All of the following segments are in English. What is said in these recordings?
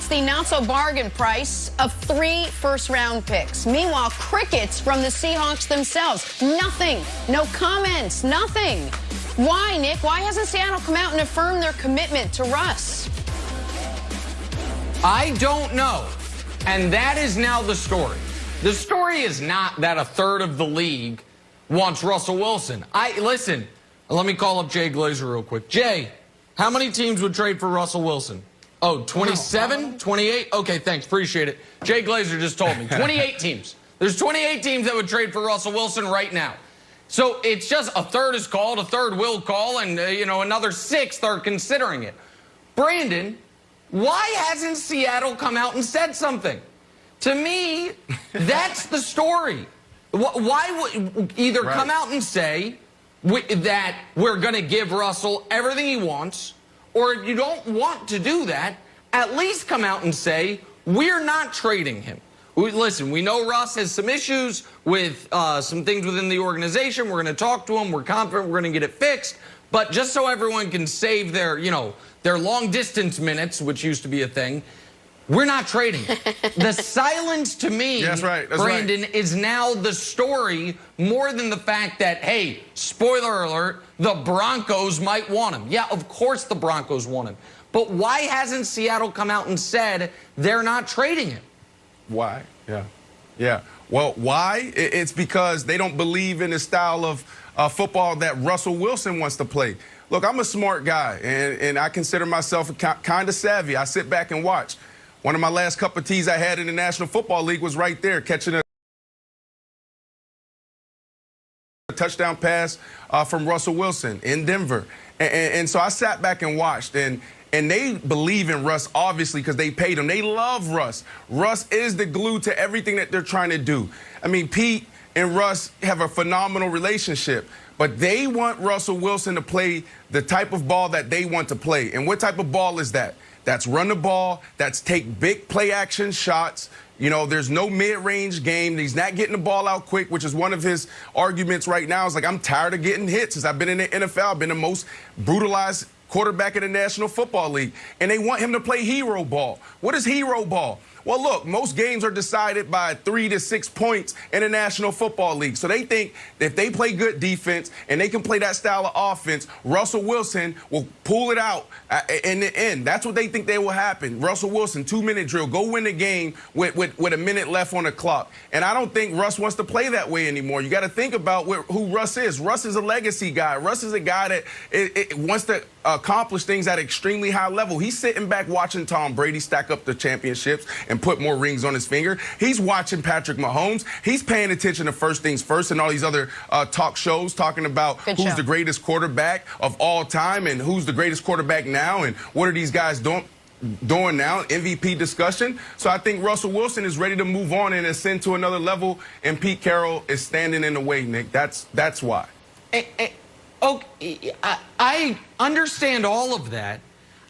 It's the not-so-bargain price of 3 first-round picks. Meanwhile, crickets from the Seahawks themselves. Nothing. No comments. Nothing. Why, Nick? Why hasn't Seattle come out and affirmed their commitment to Russ? I don't know. And that is now the story. The story is not that a third of the league wants Russell Wilson. Listen, let me call up Jay Glazer real quick. Jay, how many teams would trade for Russell Wilson? Oh, 27? 28? Okay, thanks. Appreciate it. Jay Glazer just told me. 28 teams. There's 28 teams that would trade for Russell Wilson right now. So it's just a third is called, a third will call, and, another sixth are considering it. Brandon, why hasn't Seattle come out and said something? To me, that's the story. Why would either come out and say that we're going to give Russell everything he wants, or if you don't want to do that, at least come out and say, we're not trading him. Listen, we know Russ has some issues with some things within the organization. We're going to talk to him. We're confident we're going to get it fixed. But just so everyone can save their, their long distance minutes, which used to be a thing, we're not trading. The silence to me, Brandon, is now the story more than the fact that, hey, spoiler alert, the Broncos might want him. Yeah, of course the Broncos want him. But why hasn't Seattle come out and said they're not trading him? Why? Yeah. Well, why? It's because they don't believe in the style of football that Russell Wilson wants to play. Look, I'm a smart guy, and I consider myself kind of savvy. I sit back and watch. One of my last cup of teas I had in the National Football League was right there, catching a touchdown pass from Russell Wilson in Denver. And so I sat back and watched, and they believe in Russ, obviously, because they paid him. They love Russ. Russ is the glue to everything that they're trying to do. I mean, Pete and Russ have a phenomenal relationship, but they want Russell Wilson to play the type of ball that they want to play. And what type of ball is that? That's run the ball. That's take big play-action shots. There's no mid-range game. He's not getting the ball out quick, which is one of his arguments right now. Is like, I'm tired of getting hit. Since I've been in the NFL, I've been the most brutalized quarterback in the National Football League. And they want him to play hero ball. What is hero ball? Well, look, most games are decided by 3 to 6 points in the National Football League. So they think that if they play good defense and they can play that style of offense, Russell Wilson will pull it out in the end. That's what they think will happen. Russell Wilson, 2-minute drill, go win the game with a minute left on the clock. And I don't think Russ wants to play that way anymore. You got to think about who Russ is. Russ is a legacy guy. Russ is a guy that wants to accomplish things at an extremely high level. He's sitting back watching Tom Brady stack up the championships and put more rings on his finger. He's watching Patrick Mahomes. He's paying attention to First Things First and all these other talk shows talking about who's the greatest quarterback of all time and who's the greatest quarterback now and what are these guys doing now, MVP discussion. So I think Russell Wilson is ready to move on and ascend to another level, and Pete Carroll is standing in the way, Nick. That's why. Okay, I understand all of that.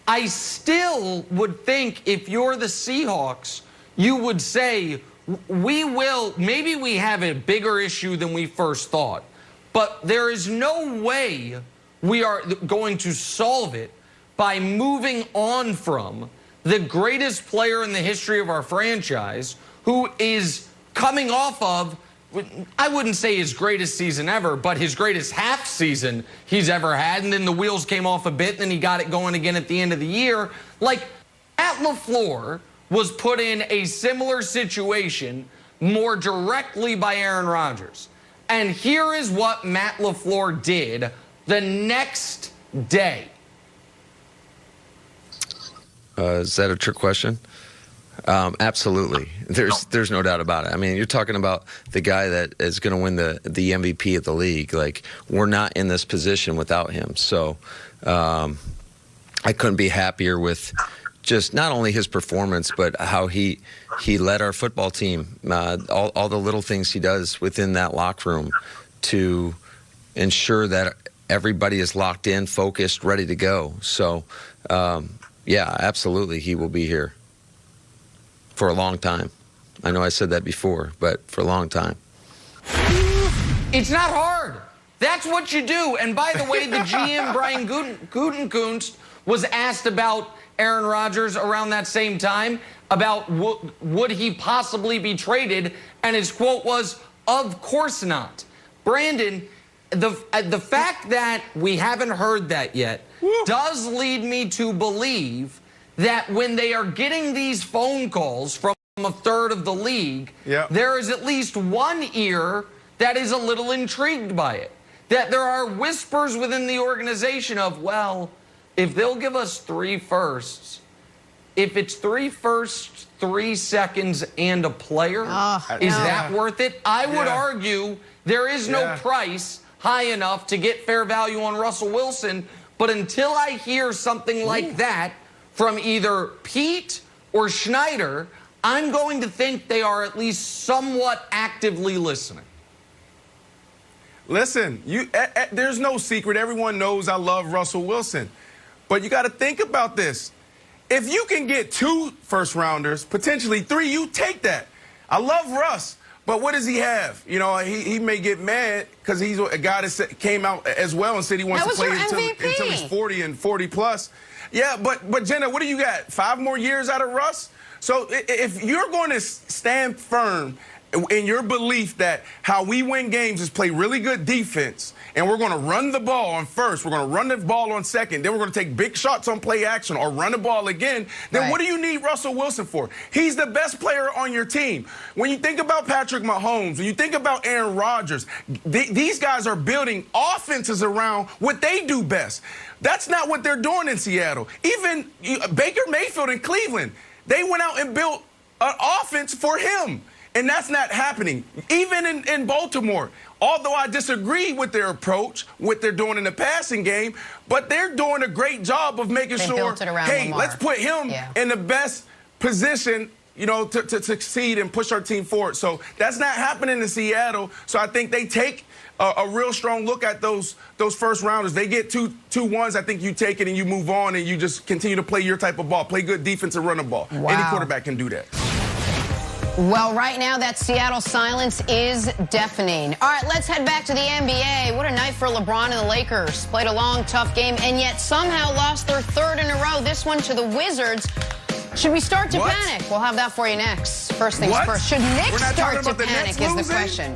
I still would think if you're the Seahawks, you would say, maybe we have a bigger issue than we first thought, but there is no way we are going to solve it by moving on from the greatest player in the history of our franchise, who is coming off of, I wouldn't say his greatest season ever, but his greatest half season he's ever had. And then the wheels came off a bit, and then he got it going again at the end of the year. Like, Matt LaFleur was put in a similar situation more directly by Aaron Rodgers. And here is what Matt LaFleur did the next day. Is that a trick question? Absolutely. There's no doubt about it. I mean, you're talking about the guy that is going to win the MVP of the league. Like, we're not in this position without him. So I couldn't be happier with just not only his performance, but how he led our football team, all the little things he does within that locker room to ensure that everybody is locked in, focused, ready to go. So, yeah, absolutely, he will be here for a long time. I know I said that before, but for a long time. It's not hard. That's what you do. And by the way, the GM, Brian Gutekunst, was asked about Aaron Rodgers around that same time about would he possibly be traded, and his quote was, "Of course not." Brandon, the fact that we haven't heard that yet does lead me to believe that when they are getting these phone calls from a third of the league, there is at least one ear that is a little intrigued by it. That there are whispers within the organization of, well, if they'll give us 3 firsts, if it's 3 firsts, 3 seconds, and a player, is that worth it? I would argue there is no price high enough to get fair value on Russell Wilson, but until I hear something like that from either Pete or Schneider, I'm going to think they are at least somewhat actively listening. Listen, there's no secret. Everyone knows I love Russell Wilson. But you got to think about this. If you can get 2 first-rounders, potentially 3, you take that. I love Russ, but what does he have? You know, he may get mad because he's a guy that came out as well and said he wants to play until he's 40 and 40+. Yeah, but Jenna, what do you got? 5 more years out of Russ? So if you're going to stand firm in your belief that how we win games is play really good defense, and we're going to run the ball on first, we're going to run the ball on second, then we're going to take big shots on play action or run the ball again, then what do you need Russell Wilson for? He's the best player on your team. When you think about Patrick Mahomes, when you think about Aaron Rodgers, these guys are building offenses around what they do best. That's not what they're doing in Seattle. Even Baker Mayfield in Cleveland, they went out and built an offense for him. And that's not happening. Even in Baltimore, although I disagree with their approach, what they're doing in the passing game, but they're doing a great job of making sure, hey, Lamar. Let's put him in the best position, you know, to succeed and push our team forward. So that's not happening in Seattle. So I think they take a real strong look at those first rounders. They get two ones. I think you take it and you move on and you just continue to play your type of ball, play good defense and run the ball. Wow. Any quarterback can do that. Well, right now, that Seattle silence is deafening. All right, let's head back to the NBA. What a night for LeBron and the Lakers. Played a long, tough game, and yet somehow lost their 3rd in a row, this one to the Wizards. Should we start to panic? We'll have that for you next. First things first. Should Knicks start to panic is the question.